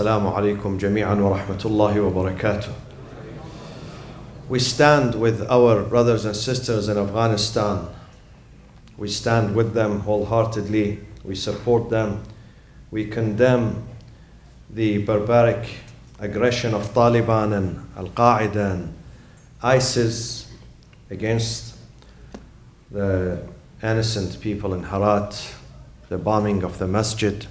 Assalamu alaikum jami'an wa rahmatullahi wa barakatuh. We stand with our brothers and sisters in Afghanistan. We stand with them wholeheartedly. We support them. We condemn the barbaric aggression of Taliban and Al-Qaeda and ISIS against the innocent people in Herat, the bombing of the masjid.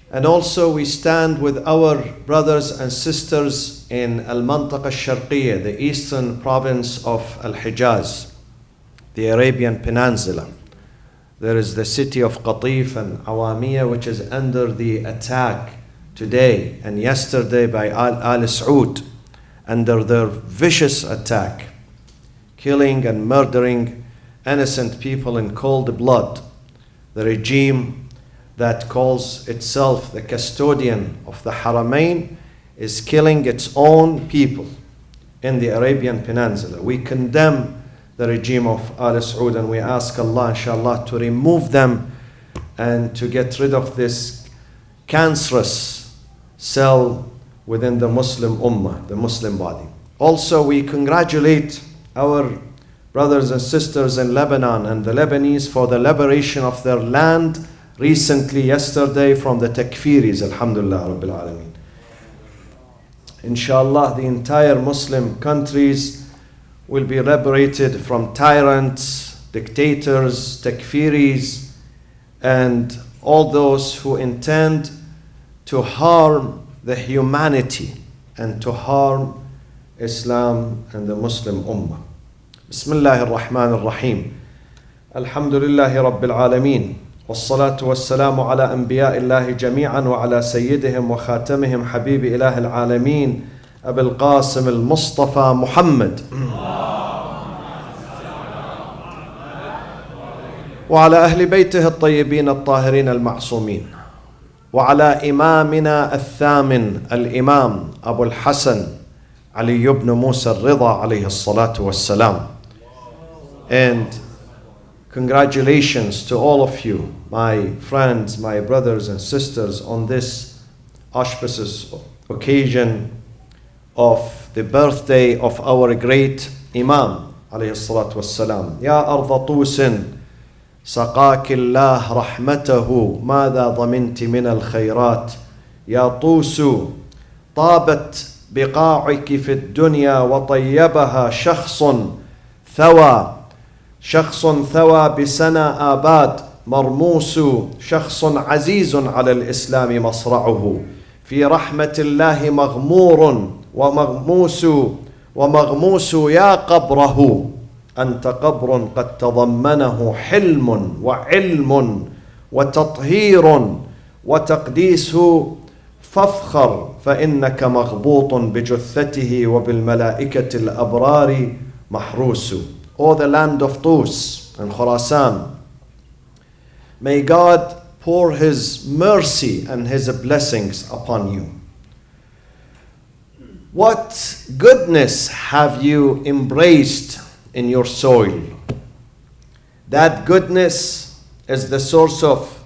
And also we stand with our brothers and sisters in Al-Mantaqa Al-Sharqiyya, the eastern province of Al-Hijaz, the Arabian Peninsula. There is the city of Qatif and Awamiya, which is under the attack today and yesterday by Al Saud, under their vicious attack, killing and murdering innocent people in cold blood. The regime that calls itself the custodian of the Haramain is killing its own people in the Arabian Peninsula. We condemn the regime of Al Saud and we ask Allah, inshallah, to remove them and to get rid of this cancerous cell within the Muslim Ummah, the Muslim body. Also, we congratulate our brothers and sisters in Lebanon and the Lebanese for the liberation of their land recently, yesterday, from the Takfiris, Alhamdulillah Rabbil Alameen. Inshallah, the entire Muslim countries will be liberated from tyrants, dictators, Takfiris, and all those who intend to harm the humanity and to harm Islam and the Muslim Ummah. Bismillah ar-Rahman ar-Rahim. Alhamdulillahi Rabbil Alameen. والصلاة والسلام على أنبياء الله جميعا وعلى سيدهم وخاتمهم حبيب إله العالمين أبي القاسم المصطفى محمد وعلى أهل بيته الطيبين الطاهرين المعصومين وعلى إمامنا الثامن الإمام أبو الحسن علي بن موسى الرضا عليه الصلاة والسلام. And congratulations to all of you, my friends, my brothers and sisters, on this auspicious occasion of the birthday of our great Imam عليه الصلاة والسلام. يا أرض طوس سقاك الله رحمته ماذا ضمنت من الخيرات يا طوس طابت بقاعك في الدنيا وطيبها شخص ثوى بسنا آباد مرموس شخص عزيز على الإسلام مصرعه في رحمة الله مغمور ومغموس يا قبره أنت قبر قد تضمنه حلم وعلم وتطهير وتقديس فافخر فإنك مغبوط بجثته وبالملائكة الأبرار محروس. O the land of Tus and Khurasan, may God pour His mercy and His blessings upon you. What goodness have you embraced in your soil? That goodness is the source of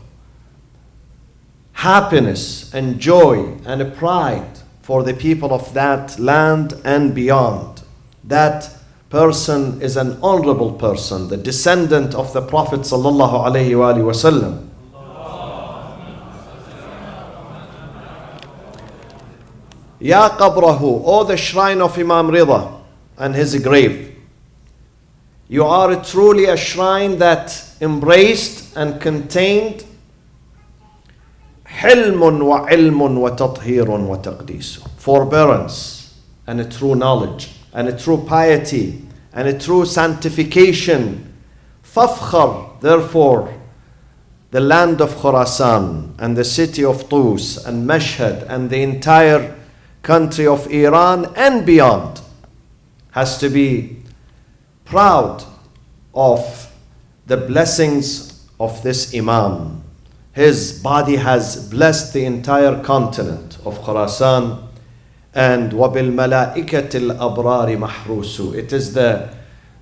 happiness and joy and pride for the people of that land and beyond. That person is an honorable person, the descendant of the Prophet sallallahu alaihi wasallam. Ya qabrahu, O the shrine of Imam Ridha and his grave. You are truly a shrine that embraced and contained hilmun wa ilmun wa tathhirun wa taqdeesu, forbearance and a true knowledge and a true piety and a true sanctification. Fafkhar, therefore, the land of Khurasan and the city of Tus and Mashhad and the entire country of Iran and beyond has to be proud of the blessings of this Imam. His body has blessed the entire continent of Khurasan. And وَبِالْمَلَائِكَةِ الْأَبْرَارِ مَحْرُوسُ. It is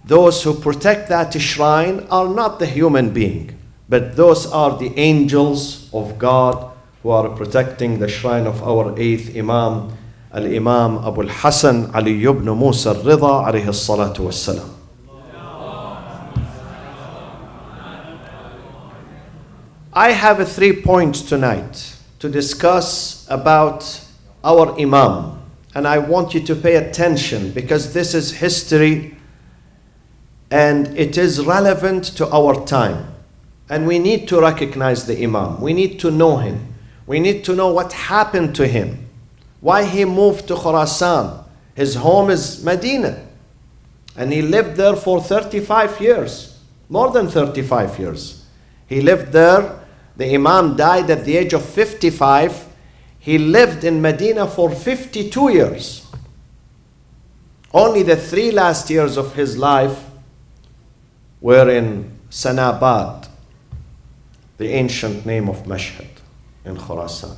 those who protect that shrine are not the human being, but those are the angels of God who are protecting the shrine of our 8th Imam, Al-Imam Abu al-Hasan Ali ibn Musa al-Ridha alayhi salatu wassalam. I have 3 points tonight to discuss about our Imam, and I want you to pay attention because this is history and it is relevant to our time, and we need to recognize the Imam. We need to know him. We need to know what happened to him, why he moved to Khurasan. His home is Medina, and he lived there for 35 years, more than 35 years. He lived there. The Imam died at the age of 55. He lived in Medina for 52 years. Only the 3 last years of his life were in Sanabad, the ancient name of Mashhad in Khurasan.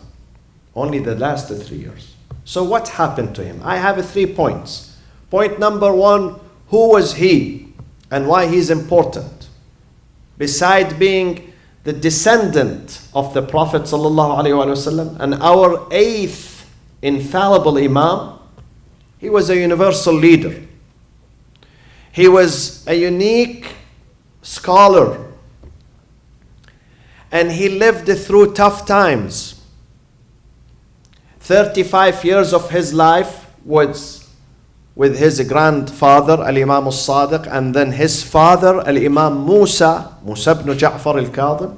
Only the last 3 years. So what happened to him? I have 3 points. Point number 1, who was he and why he's important? Beside being the descendant of the Prophet ﷺ and our 8th infallible Imam, he was a universal leader. He was a unique scholar, and he lived through tough times. 35 years of his life was with his grandfather Al-Imam al-Sadiq, and then his father Al-Imam Musa ibn Ja'far al-Kadhim,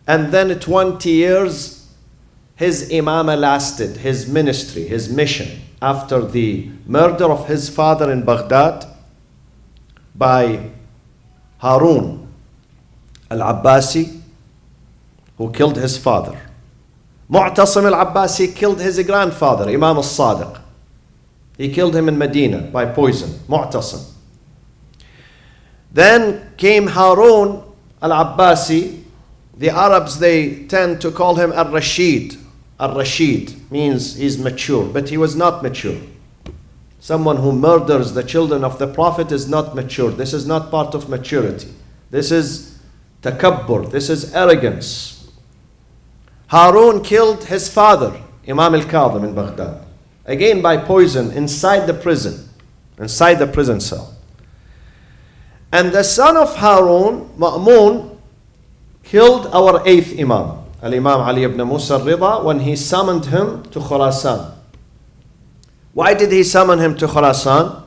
and then 20 years his imamah lasted, his ministry, his mission, after the murder of his father in Baghdad by Harun al-Abbasi, who killed his father. Mu'tasim al-Abbasi killed his grandfather Imam al-Sadiq. He killed him in Medina by poison, Mu'tasim. Then came Harun al-Abbasi. The Arabs, they tend to call him Al-Rashid. Al-Rashid means he's mature, but he was not mature. Someone who murders the children of the Prophet is not mature. This is not part of maturity. This is takabbur. This is arrogance. Harun killed his father, Imam al-Kadhim in Baghdad. Again by poison inside the prison cell. And the son of Harun, Ma'mun, killed our 8th Imam, Al-Imam Ali ibn Musa al-Ridha, when he summoned him to Khurasan. Why did he summon him to Khurasan?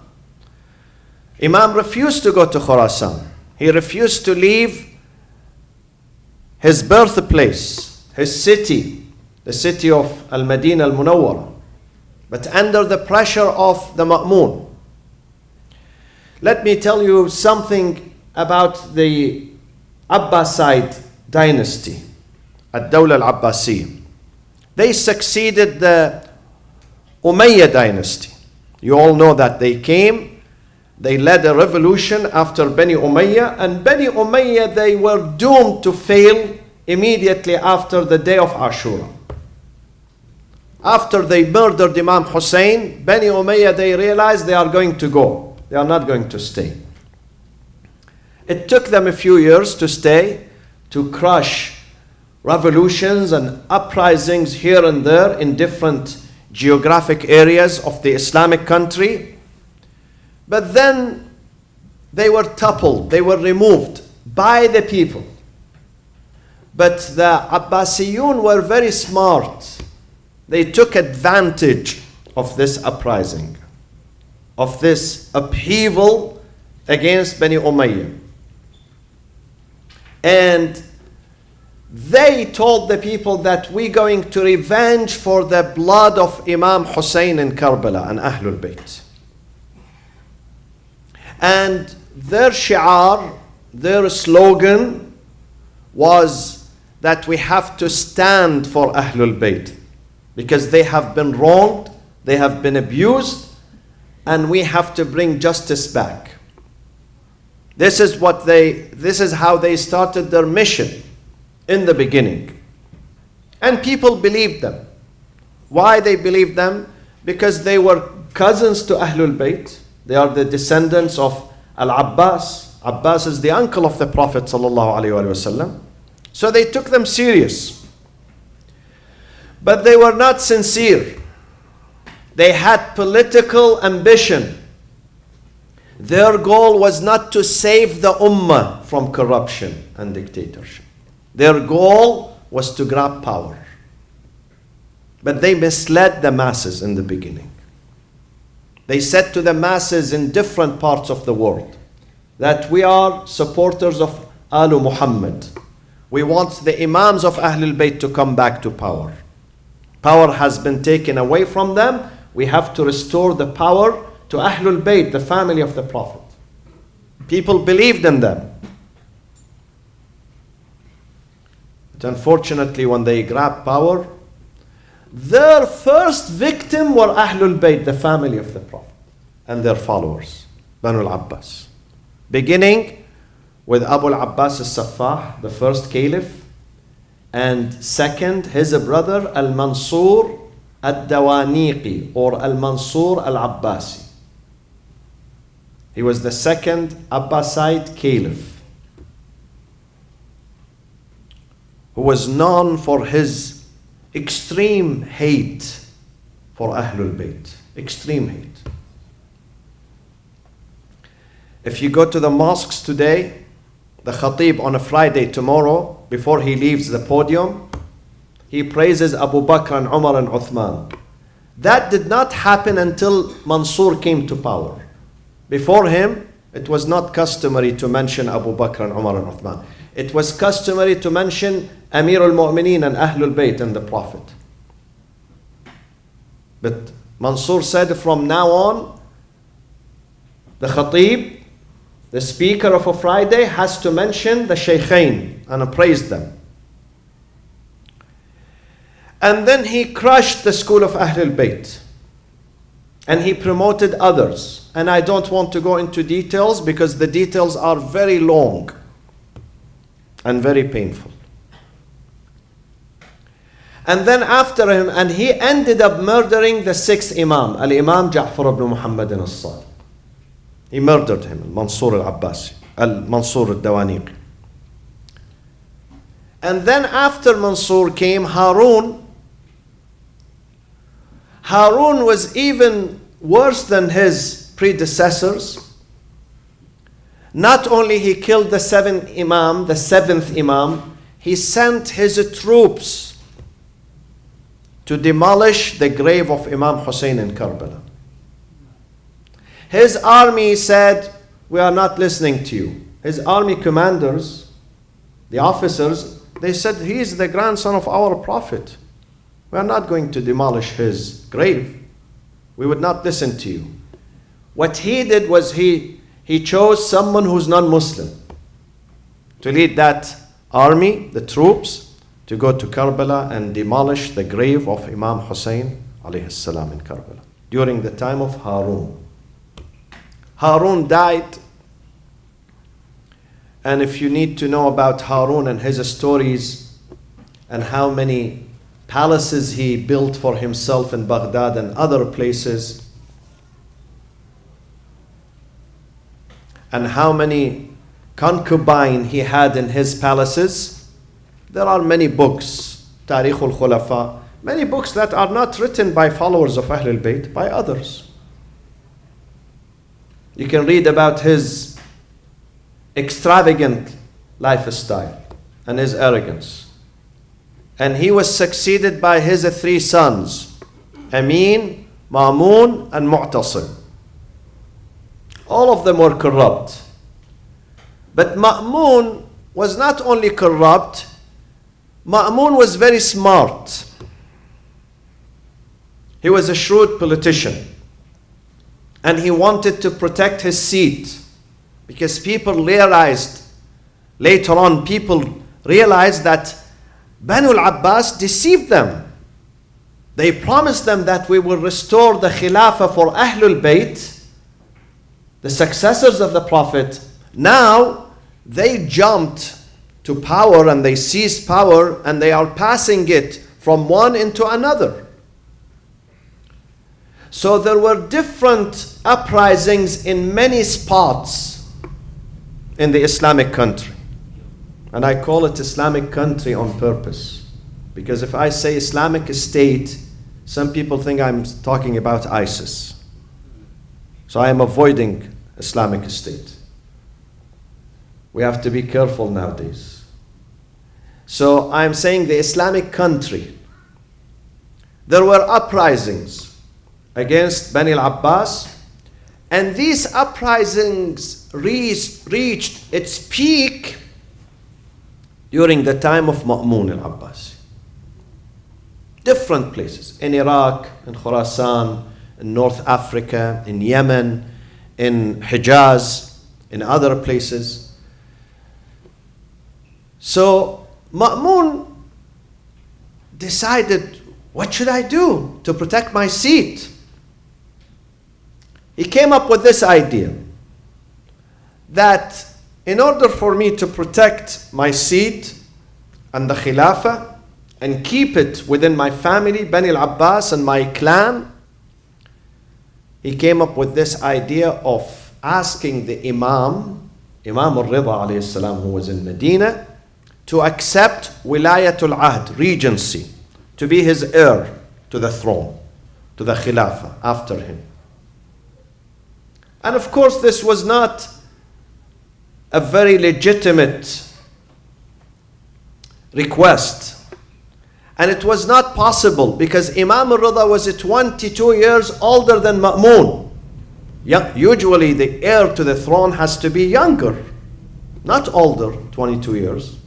Imam refused to go to Khurasan. He refused to leave his birthplace, his city, the city of Al-Madinah al-Munawwara, but under the pressure of the Ma'mun. Let me tell you something about the Abbasid dynasty, Ad-Dawla al-Abbasiyya. They succeeded the Umayyad dynasty. You all know that they came, they led a revolution after Bani Umayyah, and Bani Umayyah, they were doomed to fail immediately after the day of Ashura. After they murdered Imam Hussein, Bani Umayyah, they realized they are going to go. They are not going to stay. It took them a few years to stay, to crush revolutions and uprisings here and there in different geographic areas of the Islamic country. But then they were toppled, they were removed by the people. But the Abbasiyun were very smart. They took advantage of this uprising, of this upheaval against Bani Umayyah. And they told the people that we're going to revenge for the blood of Imam Hussein in Karbala and Ahlul Bayt. And their shi'ar, their slogan was that we have to stand for Ahlul Bayt because they have been wronged, they have been abused, and we have to bring justice back. This is how they started their mission in the beginning. And people believed them. Why they believed them? Because they were cousins to Ahlul Bayt. They are the descendants of Al-Abbas. Abbas is the uncle of the Prophet ﷺ. So they took them serious. But they were not sincere. They had political ambition. Their goal was not to save the ummah from corruption and dictatorship. Their goal was to grab power. But they misled the masses in the beginning. They said to the masses in different parts of the world that we are supporters of Al Muhammad. We want the Imams of Ahlul Bayt to come back to power. Power has been taken away from them. We have to restore the power to Ahlul Bayt, the family of the Prophet. People believed in them. But unfortunately, when they grabbed power, their first victim were Ahlul Bayt, the family of the Prophet, and their followers, Banu al-Abbas. Beginning with Abu al-Abbas al-Saffah, the first caliph, and second, his brother Al-Mansur al-Dawaniqi, or Al-Mansur al-Abbasi. He was the second Abbasid caliph, who was known for his extreme hate for Ahlul Bayt. Extreme hate. If you go to the mosques today, the Khatib on a Friday tomorrow, before he leaves the podium, he praises Abu Bakr and Umar and Uthman. That did not happen until Mansur came to power. Before him, it was not customary to mention Abu Bakr and Umar and Uthman. It was customary to mention Amir al-Mu'mineen and Ahlul Bayt and the Prophet. But Mansur said, from now on, the Khatib, the speaker of a Friday, has to mention the Shaykhain and praise them. And then he crushed the school of Ahlul Bayt. And he promoted others. And I don't want to go into details because the details are very long and very painful. And then after him, and he ended up murdering the sixth Imam, Al-Imam Ja'far ibn Muhammad al-Sadiq. He murdered him, Mansur al-Abbasi, Al-Mansur al-Dawaniqi. And then after Mansur came Harun. Harun was even worse than his predecessors. Not only he killed the seventh Imam, he sent his troops to demolish the grave of Imam Hussein in Karbala. His army said, we are not listening to you. His army commanders, the officers, they said, he is the grandson of our Prophet. We are not going to demolish his grave. We would not listen to you. What he did was he chose someone who's non-Muslim to lead that army, the troops, to go to Karbala and demolish the grave of Imam Hussein alayhi salam in Karbala during the time of Harun. Harun died, and if you need to know about Harun and his stories and how many palaces he built for himself in Baghdad and other places, and how many concubines he had in his palaces, there are many books, Tarikh al-Khulafa, many books that are not written by followers of Ahlul Bayt, by others. You can read about his extravagant lifestyle and his arrogance. And he was succeeded by his three sons, Amin, Ma'mun, and Mu'tasim. All of them were corrupt. But Ma'mun was not only corrupt, Ma'mun was very smart. He was a shrewd politician. And he wanted to protect his seat. Because people realized, later on, people realized that Banu al-Abbas deceived them. They promised them that we will restore the Khilafah for Ahlul Bayt, the successors of the Prophet. Now, they jumped to power and they seized power and they are passing it from one into another. So there were different uprisings in many spots in the Islamic country. And I call it Islamic country on purpose. Because if I say Islamic State, some people think I'm talking about ISIS. So I am avoiding Islamic State. We have to be careful nowadays. So I'm saying the Islamic country. There were uprisings against Bani al-Abbas, and these uprisings reached its peak during the time of Ma'mun al-Abbasi. Different places, in Iraq, in Khurasan, in North Africa, in Yemen, in Hijaz, in other places. So Ma'mun decided, what should I do to protect my seat? He came up with this idea that in order for me to protect my seat and the Khilafah and keep it within my family, Bani al-Abbas and my clan, he came up with this idea of asking the Imam al-Ridha alayhi salam, who was in Medina, to accept Wilayatul Ahd, regency, to be his heir to the throne, to the Khilafah after him. And of course, this was not a very legitimate request. And it was not possible because Imam al-Ridha was 22 years older than Ma'mun. Usually the heir to the throne has to be younger, not older, 22 years.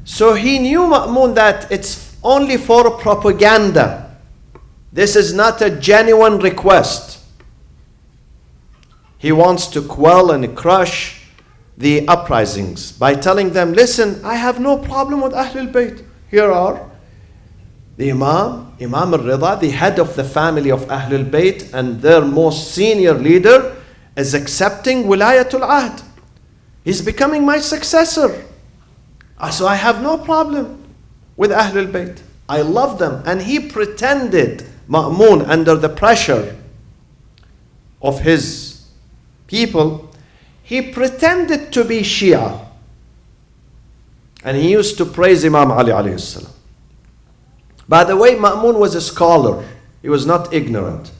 So he knew Ma'mun that it's only for propaganda. This is not a genuine request. He wants to quell and crush the uprisings by telling them, listen, I have no problem with Ahlul Bayt. Here are the Imam al-Ridha, the head of the family of Ahlul Bayt, and their most senior leader is accepting Wilayatul Ahd. He's becoming my successor. So I have no problem with Ahlul Bayt. I love them. And he pretended, Ma'mun, under the pressure of his people, he pretended to be Shia. And he used to praise Imam Ali alayhi salam. By the way, Ma'mun was a scholar. He was not ignorant.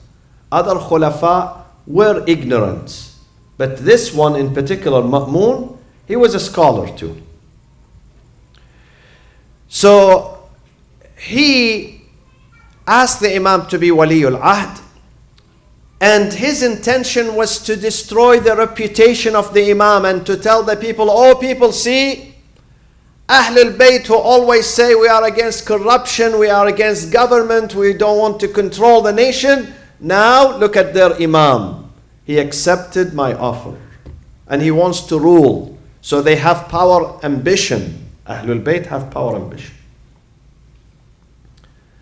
Other khulafa were ignorant. But this one in particular, Ma'mun, he was a scholar too. So he asked the Imam to be Waliul Ahd, and his intention was to destroy the reputation of the Imam and to tell the people, oh people, see, Ahlul Bayt who always say we are against corruption, we are against government, we don't want to control the nation. Now look at their Imam. He accepted my offer and he wants to rule. So they have power, ambition. Ahlul Bayt have power, ambition.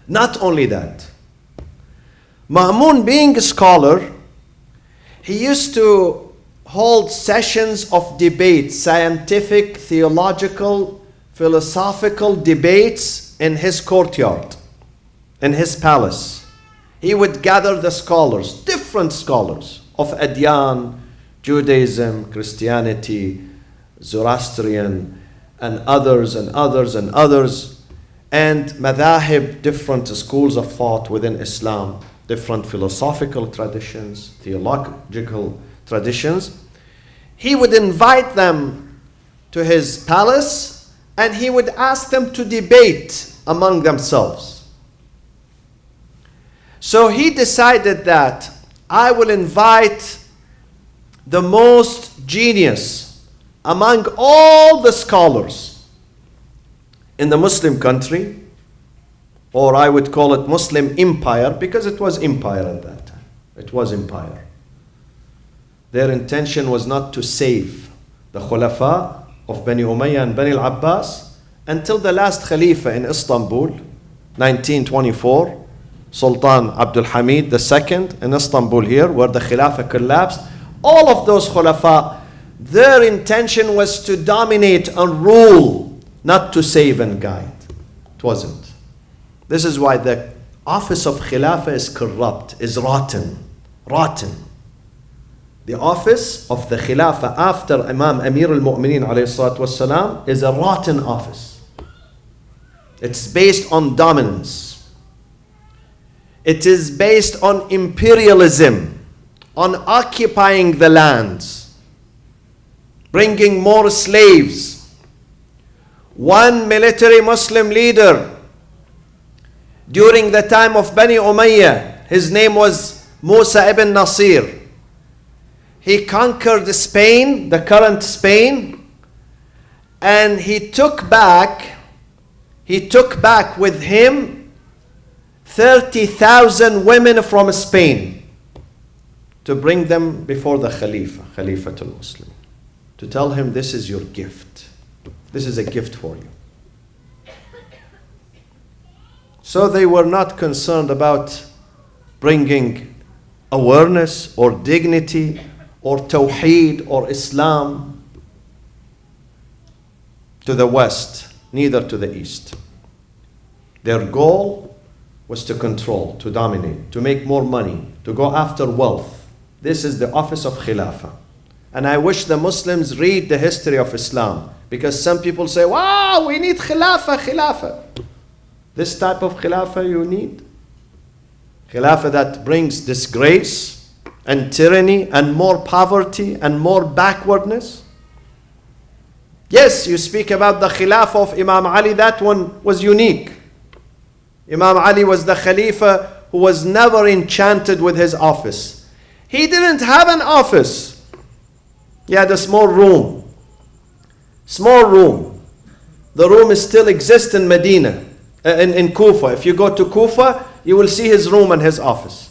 Not only that, Ma'mun, being a scholar, he used to hold sessions of debate, scientific, theological, philosophical debates in his courtyard, in his palace. He would gather the scholars, different scholars of Adyan, Judaism, Christianity, Zoroastrian, and others and others and others, and madhahib, different schools of thought within Islam, different philosophical traditions, theological traditions. He would invite them to his palace and he would ask them to debate among themselves. So he decided that I will invite the most genius among all the scholars in the Muslim country, or I would call it Muslim empire, because it was empire at that time. It was empire. Their intention was not to save the Khulafa of Bani Umayyah and Bani al-Abbas until the last Khalifa in Istanbul, 1924, Sultan Abdul Hamid II in Istanbul here, where the Khilafah collapsed. All of those Khulafa, their intention was to dominate and rule, not to save and guide. It wasn't. This is why the office of Khilafah is corrupt, is rotten. The office of the Khilafah after Imam Amir al-Mu'mineen alayhi salatu wassalam is a rotten office. It's based on dominance. It is based on imperialism, on occupying the lands, bringing more slaves. One military Muslim leader during the time of Bani Umayyah, his name was Musa ibn Nasir. He conquered Spain, the current Spain, and he took back with him 30,000 women from Spain to bring them before the Khalifatul Muslim, to tell him, this is your gift. This is a gift for you. So they were not concerned about bringing awareness or dignity or Tawheed or Islam to the West, neither to the East. Their goal was to control, to dominate, to make more money, to go after wealth. This is the office of Khilafah. And I wish the Muslims read the history of Islam, because some people say, wow, we need Khilafah. This type of Khilafah you need? Khilafah that brings disgrace and tyranny and more poverty and more backwardness? Yes, you speak about the Khilafah of Imam Ali, that one was unique. Imam Ali was the Khalifa who was never enchanted with his office. He didn't have an office. He had a small room. Small room. The room still exists in Medina, in Kufa. If you go to Kufa, you will see his room and his office.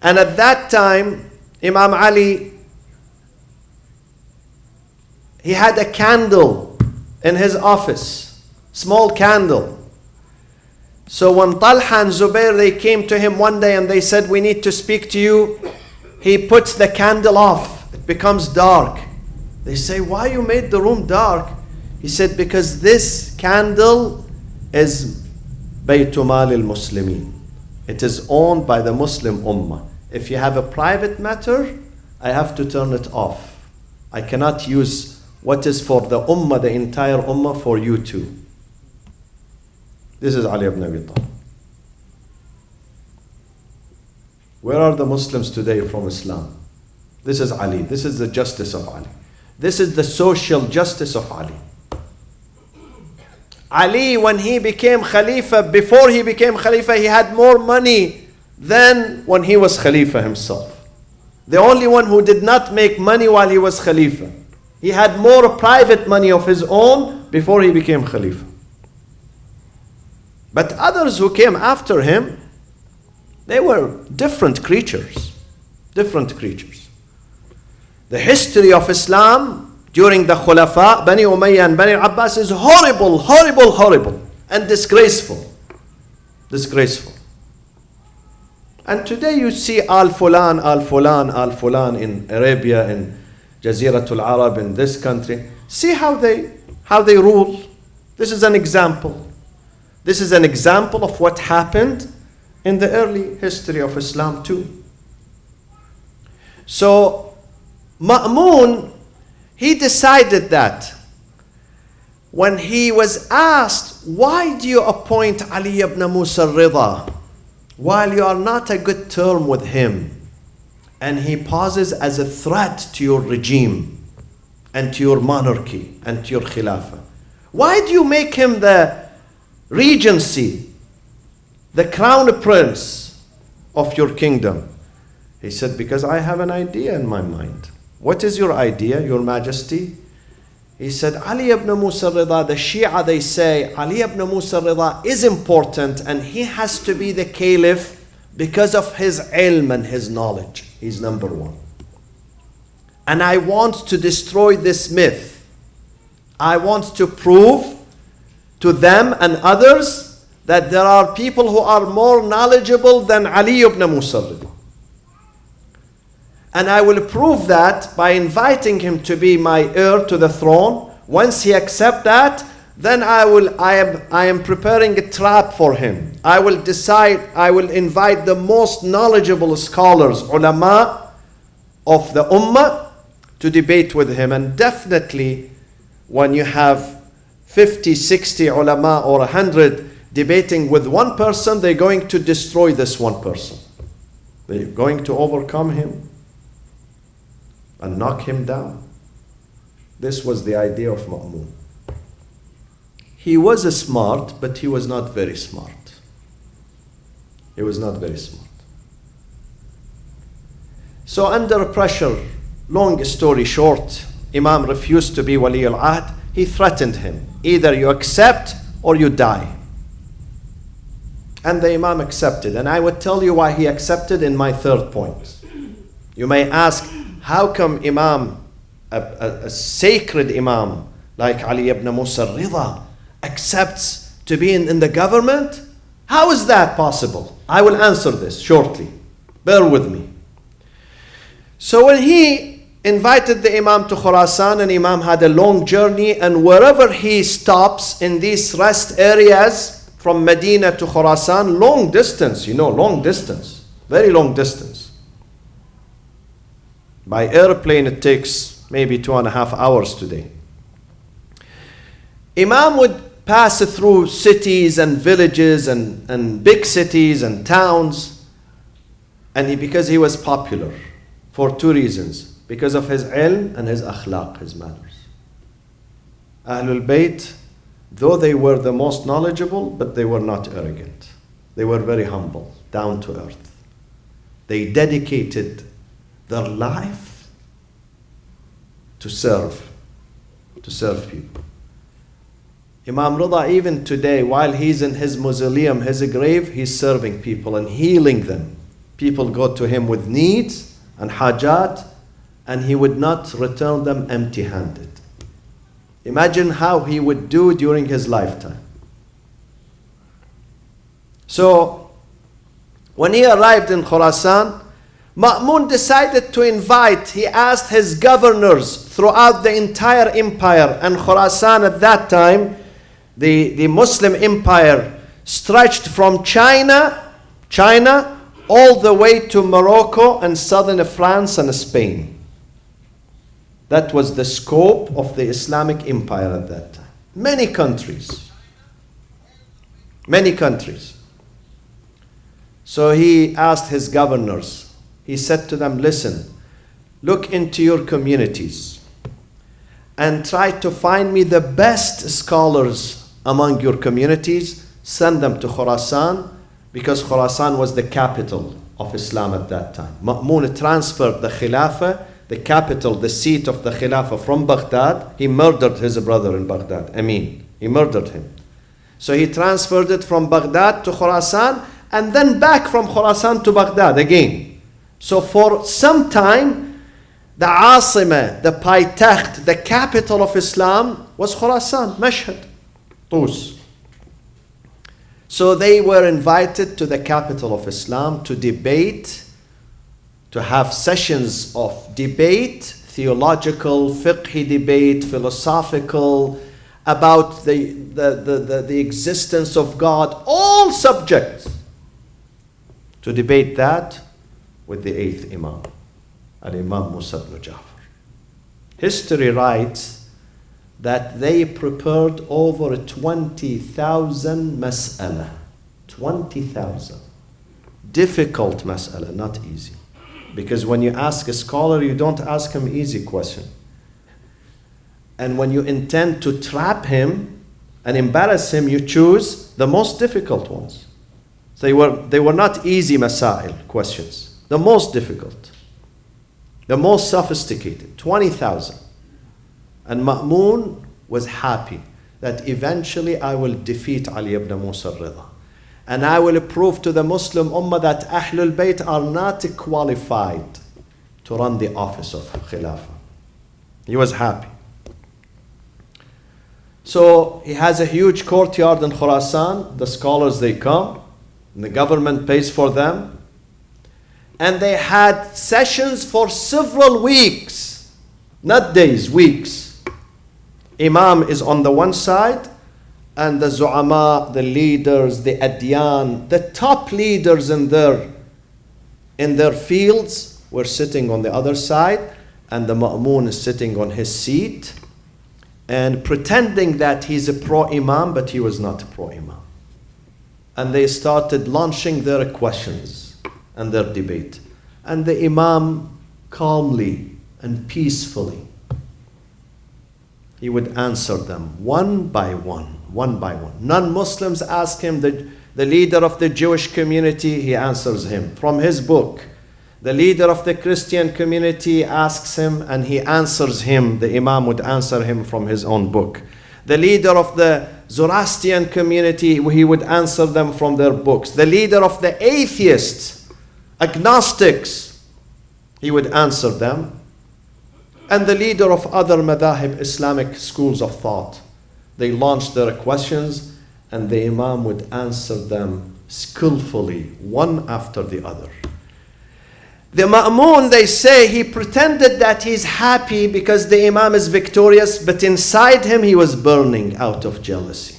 And at that time, Imam Ali, he had a candle in his office, small candle. So when Talha and Zubair, they came to him one day and they said, we need to speak to you, he puts the candle off. It becomes dark. They say, why you made the room dark? He said, because this candle is Baytu Mal al-Muslimin. It is owned by the Muslim Ummah. If you have a private matter, I have to turn it off. I cannot use what is for the Ummah, the entire Ummah, for you too. This is Ali ibn Abi Talib. Where are the Muslims today from Islam? This is Ali. This is the justice of Ali. This is the social justice of Ali. Ali, when he became Khalifa, before he became Khalifa, he had more money than when he was Khalifa himself. The only one who did not make money while he was Khalifa. He had more private money of his own before he became Khalifa. But others who came after him, they were different creatures. Different creatures. The history of Islam during the Khulafa, Bani Umayyah and Bani Abbas, is horrible, horrible, horrible, and disgraceful. Disgraceful. And today you see Al-Fulan, Al-Fulan, Al-Fulan in Arabia, in Jaziratul Arab, in this country. See how they rule. This is an example. This is an example of what happened in the early history of Islam too. So Ma'mun, he decided that when he was asked, why do you appoint Ali ibn Musa Ridha while you are not a good term with him? And he poses as a threat to your regime and to your monarchy and to your Khilafah. Why do you make him the regency, the crown prince of your kingdom? He said, because I have an idea in my mind. What is your idea, your majesty? He said, Ali ibn Musa Ridha, the Shia, they say, Ali ibn Musa Ridha is important and he has to be the caliph because of his ilm and his knowledge. He's number one. And I want to destroy this myth. I want to prove to them and others that there are people who are more knowledgeable than Ali ibn Musa Ridha. And I will prove that by inviting him to be my heir to the throne. Once he accepts that, then I am preparing a trap for him. I will invite the most knowledgeable scholars, ulama of the ummah, to debate with him. And definitely when you have 50, 60 ulama or 100 debating with one person, they're going to destroy this one person. They're going to overcome him and knock him down. This was the idea of Ma'mun. He was smart, but he was not very smart. He was not very smart. So under pressure, long story short, Imam refused to be Wali al-Ahd. He threatened him, either you accept or you die. And the Imam accepted. And I would tell you why he accepted in my third point. You may ask, how come Imam, a sacred Imam like Ali ibn Musa Ridha, accepts to be in the government? How is that possible? I will answer this shortly. Bear with me. So when he invited the Imam to Khurasan, and Imam had a long journey, and wherever he stops in these rest areas from Medina to Khurasan, long distance, long distance, very long distance. By airplane it takes maybe 2.5 hours today. Imam would pass through cities and villages and big cities and towns, and because he was popular for two reasons. Because of his ilm and his akhlaq, his manners. Ahlul Bayt, though they were the most knowledgeable, but they were not arrogant. They were very humble, down to earth. They dedicated their life to serve people. Imam Ridha, even today, while he's in his mausoleum, his grave, he's serving people and healing them. People go to him with needs and hajat, and he would not return them empty-handed. Imagine how he would do during his lifetime. So, when he arrived in Khurasan, Ma'mun decided to invite, he asked his governors throughout the entire empire, and Khurasan at that time, the Muslim empire stretched from China all the way to Morocco and southern France and Spain. That was the scope of the Islamic empire at that time. Many countries. So he asked his governors, he said to them, listen, look into your communities and try to find me the best scholars among your communities, send them to Khurasan, because Khurasan was the capital of Islam at that time. Ma'mun transferred the Khilafah, the capital, the seat of the Khilafah from Baghdad. He murdered his brother in Baghdad, Amin. He murdered him. So he transferred it from Baghdad to Khurasan, and then back from Khurasan to Baghdad again. So for some time, the Asima, the Paytaht, the capital of Islam was Khurasan, Mashhad, Tus. So they were invited to the capital of Islam to debate, to have sessions of debate, theological, fiqhi debate, philosophical, about the existence of God, all subjects. To debate that with the 8th Imam, Al-Imam Musa ibn Ja'far. History writes that they prepared over 20,000 mas'ala. 20,000. Difficult mas'ala, not easy. Because when you ask a scholar, you don't ask him easy question. And when you intend to trap him and embarrass him, you choose the most difficult ones. They were not easy masail questions. The most difficult. The most sophisticated. 20,000. And Ma'mun was happy that eventually I will defeat Ali ibn Musa Ridha. And I will prove to the Muslim Ummah that Ahlul Bayt are not qualified to run the office of Khilafah. He was happy. So he has a huge courtyard in Khurasan. The scholars, they come. And the government pays for them. And they had sessions for several weeks. Not days, weeks. Imam is on the one side, and the zu'ama, the leaders, the adyan, the top leaders in their fields were sitting on the other side, and the Ma'mun is sitting on his seat. and pretending that he's a pro-Imam, but he was not a pro-Imam. And they started launching their questions and their debate. And the Imam calmly and peacefully, he would answer them one by one. Non-Muslims ask him, the leader of the Jewish community, he answers him from his book. The leader of the Christian community asks him and he answers him. The Imam would answer him from his own book. The leader of the Zoroastrian community, he would answer them from their books. The leader of the atheists, agnostics, he would answer them. And the leader of other madahib, Islamic schools of thought, they launched their questions and the Imam would answer them skillfully, one after the other. The Ma'mun, they say, he pretended that he's happy because the Imam is victorious, but inside him he was burning out of jealousy.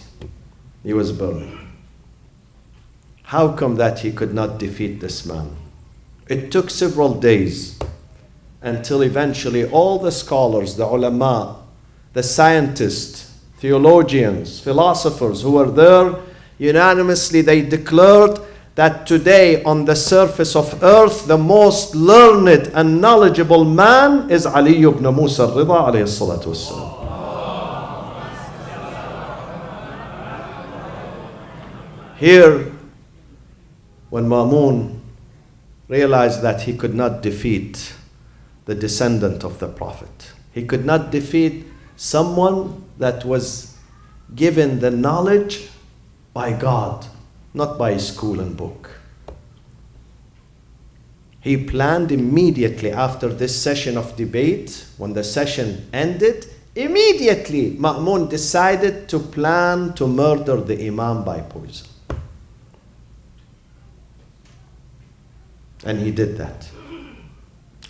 He was burning. How come that he could not defeat this man? It took several days until eventually all the scholars, the ulama, the scientists, theologians, philosophers who were there, unanimously they declared that today on the surface of earth, the most learned and knowledgeable man is Ali ibn Musa al-Ridha alayhi salatu wassalam. Here, when Ma'mun realized that he could not defeat the descendant of the Prophet, he could not defeat someone that was given the knowledge by God, not by school and book. He planned immediately after this session of debate, when the session ended, immediately Ma'mun decided to plan to murder the Imam by poison. And he did that.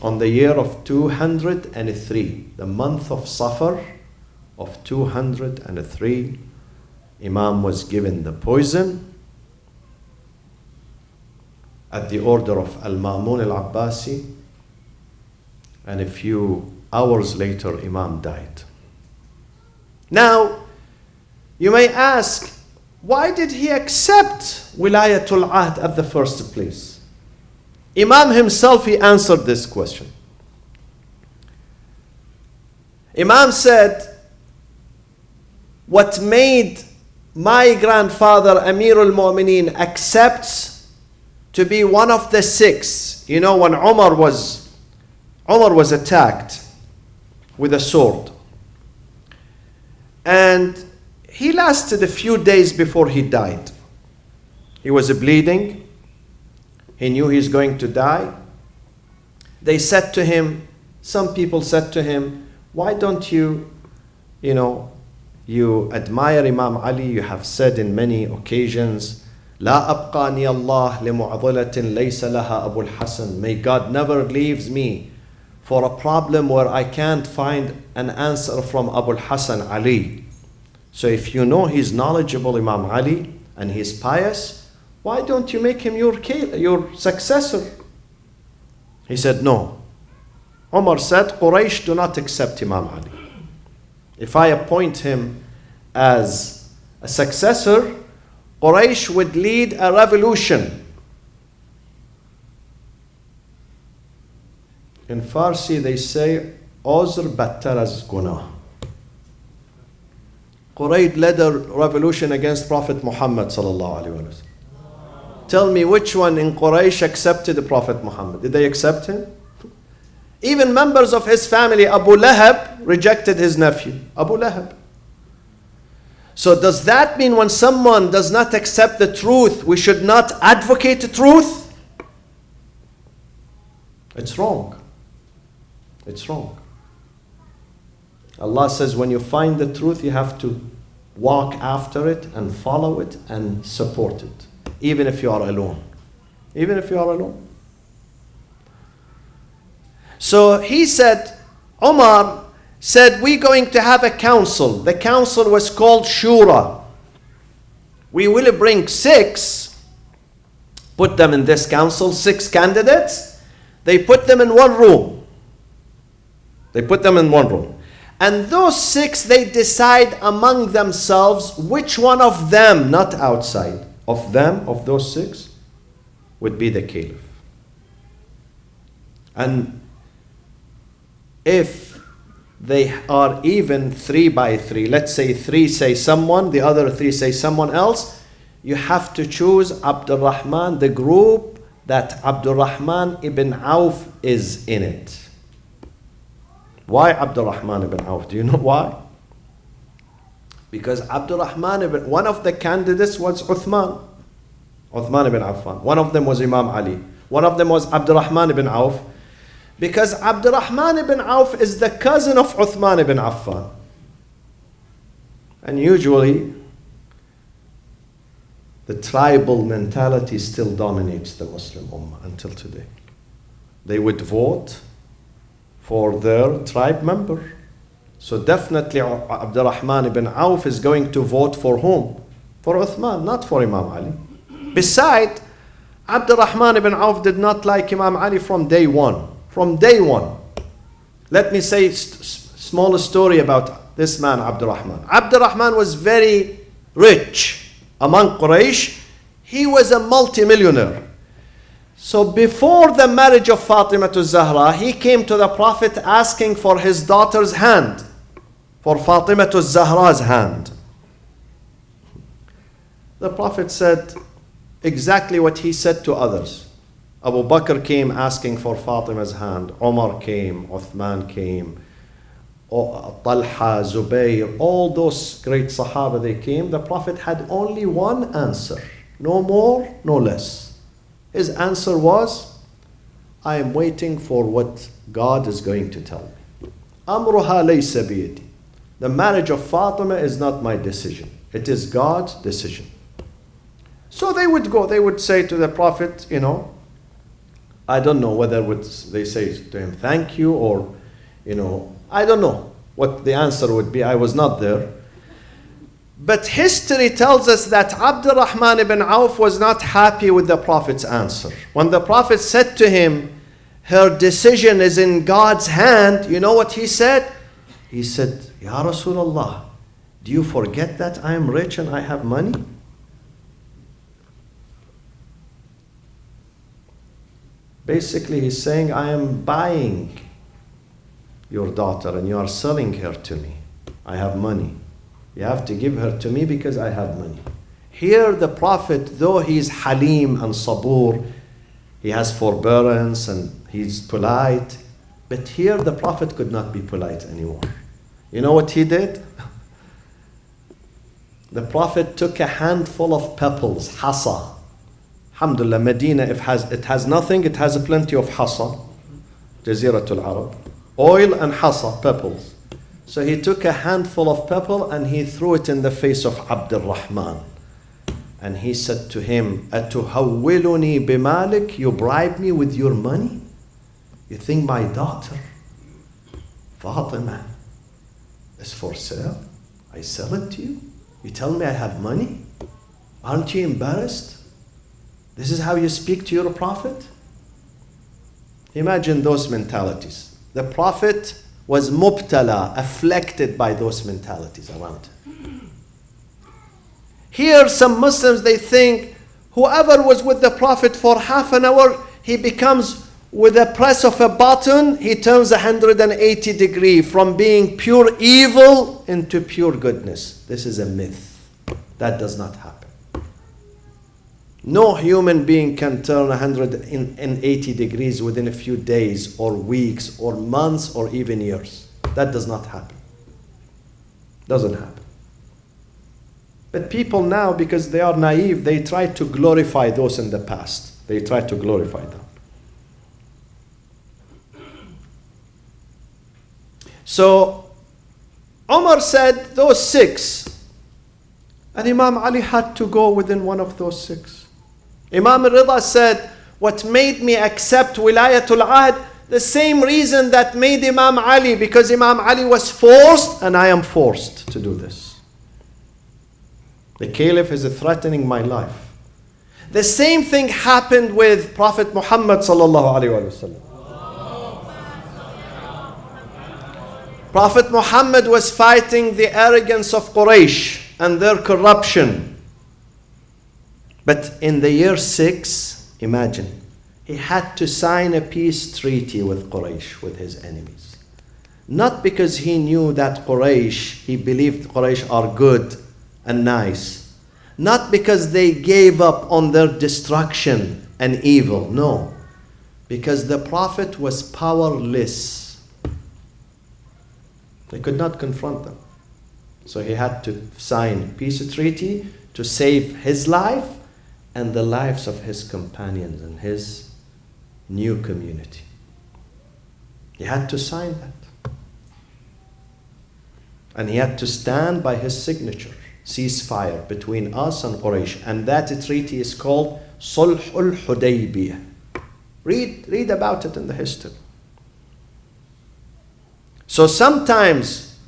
On the year of 203, the month of Safar of 203, Imam was given the poison at the order of Al-Ma'mun al-Abbasi, and a few hours later Imam died. Now, you may ask, why did he accept Wilayatul Ahd at the first place? Imam himself, he answered this question. Imam said, what made my grandfather Amir al-Mu'mineen accepts to be one of the six. You know, when Umar was attacked with a sword, and he lasted a few days before he died. He was bleeding. He knew he's going to die. They said to him, some people said to him, why don't you admire Imam Ali, you have said in many occasions, لا أبقاني الله لمعضلة ليس لها أبو الحسن. May God never leaves me for a problem where I can't find an answer from Abu al-Hasan Ali. So if you know he's knowledgeable, Imam Ali, and he's pious, why don't you make him your successor? He said, no. Umar said, Quraysh do not accept Imam Ali. If I appoint him as a successor, Quraysh would lead a revolution. In Farsi they say, Uzr battar az gunah. Quraysh led a revolution against Prophet Muhammad sallallahu alaihi wasallam. Tell me which one in Quraysh accepted the Prophet Muhammad? Did they accept him? Even members of his family, Abu Lahab, rejected his nephew, Abu Lahab. So does that mean when someone does not accept the truth, we should not advocate the truth? It's wrong. It's wrong. Allah says when you find the truth, you have to walk after it and follow it and support it. Even if you are alone. Even if you are alone. So he said, Umar said, we're going to have a council. The council was called Shura. We will bring 6, put them in this council, 6 candidates. They put them in one room. And those 6, they decide among themselves which one of them, not outside, of them, of those 6, would be the caliph. And if they are even 3 by 3, let's say 3 say someone, the other 3 say someone else, you have to choose Abdul Rahman, the group that Abdul Rahman ibn Auf is in it. Why Abdul Rahman ibn Auf? Do you know why? Because Abdul Rahman ibn, one of the candidates was Uthman ibn Affan. One of them was Imam Ali. One of them was Abdul Rahman ibn Auf. Because Abdul Rahman ibn Auf is the cousin of Uthman ibn Affan. And usually, the tribal mentality still dominates the Muslim Ummah until today. They would vote for their tribe member. So definitely Abdul Rahman ibn Auf is going to vote for whom? For Uthman, not for Imam Ali. Besides, Abdul Rahman ibn Auf did not like Imam Ali from day one. From day one. Let me say a small story about this man, Abdul Rahman. Abdul Rahman was very rich among Quraysh. He was a multimillionaire. So before the marriage of Fatima to Zahra, he came to the Prophet asking for his daughter's hand, for Fatima to Zahra's hand. The Prophet said exactly what he said to others. Abu Bakr came asking for Fatima's hand. Umar came, Uthman came, Talha, Zubayr, all those great Sahaba, they came. The Prophet had only one answer, no more, no less. His answer was, I am waiting for what God is going to tell me. Amruha laysa biyadi. The marriage of Fatima is not my decision. It is God's decision. So they would go, they would say to the Prophet, I don't know whether they say to him, thank you, or, I don't know what the answer would be. I was not there. But history tells us that Abdul Rahman ibn Auf was not happy with the Prophet's answer. When the Prophet said to him, her decision is in God's hand, you know what he said? He said, Ya Rasulullah, do you forget that I am rich and I have money? Basically, he's saying, I am buying your daughter and you are selling her to me. I have money. You have to give her to me because I have money. Here the Prophet, though he's Halim and Sabur, he has forbearance and he's polite, but here the Prophet could not be polite anymore. You know what he did? The Prophet took a handful of pebbles, hasa. Alhamdulillah, Medina, if it has nothing, it has plenty of hasa. Jaziratul Arab. Oil and hasa, pebbles. So he took a handful of pebble and he threw it in the face of Abdul Rahman. And he said to him, Atuhawwiluni bimalik, you bribe me with your money? You think my daughter, Fatima, is for sale? I sell it to you? You tell me I have money? Aren't you embarrassed? This is how you speak to your Prophet? Imagine those mentalities. The Prophet was mubtala, afflicted by those mentalities around him. Here some Muslims, they think whoever was with the Prophet for half an hour, he becomes, with a press of a button, he turns 180 degrees from being pure evil into pure goodness. This is a myth. That does not happen. No human being can turn 180 degrees within a few days or weeks or months or even years. That does not happen. Doesn't happen. But people now, because they are naive, they try to glorify those in the past. They try to glorify them. So Umar said those 6, and Imam Ali had to go within one of those 6. Imam Ridha said, what made me accept Wilayatul Ahd, the same reason that made Imam Ali, because Imam Ali was forced and I am forced to do this. The caliph is threatening my life. The same thing happened with Prophet Muhammad sallallahu alaihi wasallam. Prophet Muhammad was fighting the arrogance of Quraysh and their corruption. But in the year 6, imagine, he had to sign a peace treaty with Quraysh, with his enemies. Not because he knew that Quraysh, he believed Quraysh are good and nice. Not because they gave up on their destruction and evil, no. Because the Prophet was powerless. They could not confront them. So he had to sign peace treaty to save his life and the lives of his companions and his new community. He had to sign that. And he had to stand by his signature, ceasefire between us and Quraysh. And that treaty is called Sulhul Hudaybiyah. Read about it in the history. So sometimes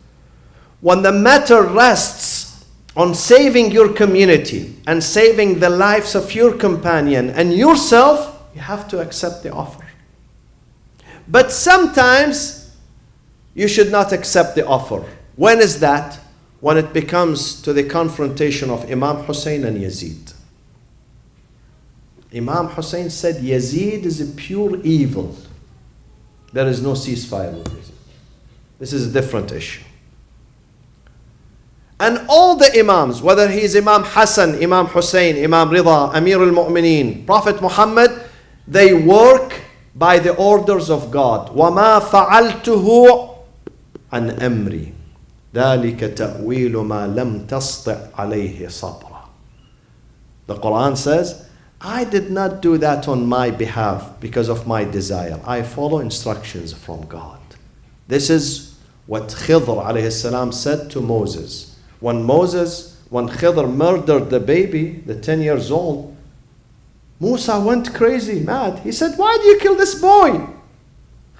when the matter rests on saving your community and saving the lives of your companion and yourself, you have to accept the offer. But sometimes you should not accept the offer. When is that? When it becomes to the confrontation of Imam Hussein and Yazid. Imam Hussein said Yazid is a pure evil. There is no ceasefire with Yazid. This is a different issue. And all the Imams, whether he is Imam Hassan, Imam Hussein, Imam Ridha, Amir al-Mu'mineen, Prophet Muhammad, they work by the orders of God. وَمَا فَعَلْتُهُ عَنْ أَمْرِي ذَلِكَ تَأْوِيلُ مَا لَمْ تَسْطِعْ عَلَيْهِ صَبْرًا. The Quran says, I did not do that on my behalf because of my desire. I follow instructions from God. This is what Khidr alayhi salam said to Moses. When Khidr murdered the baby, the 10 years old, Musa went crazy, mad. He said, why do you kill this boy?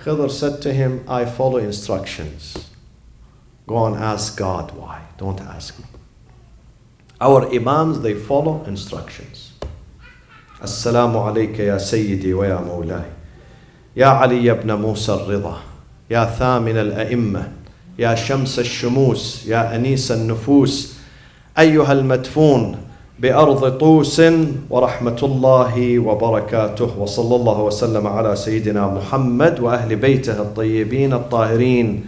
Khidr said to him, I follow instructions. Go and ask God why. Don't ask me. Our Imams, they follow instructions. Assalamu alayka ya Sayyidi wa ya Mawlai. Ya Ali ibn Musa al-Ridha. يا ثامن الأئمة يا شمس الشموس يا أنيس النفوس أيها المدفون بأرض طوس ورحمة الله وبركاته وصلى الله وسلم على سيدنا محمد وأهل بيته الطيبين الطاهرين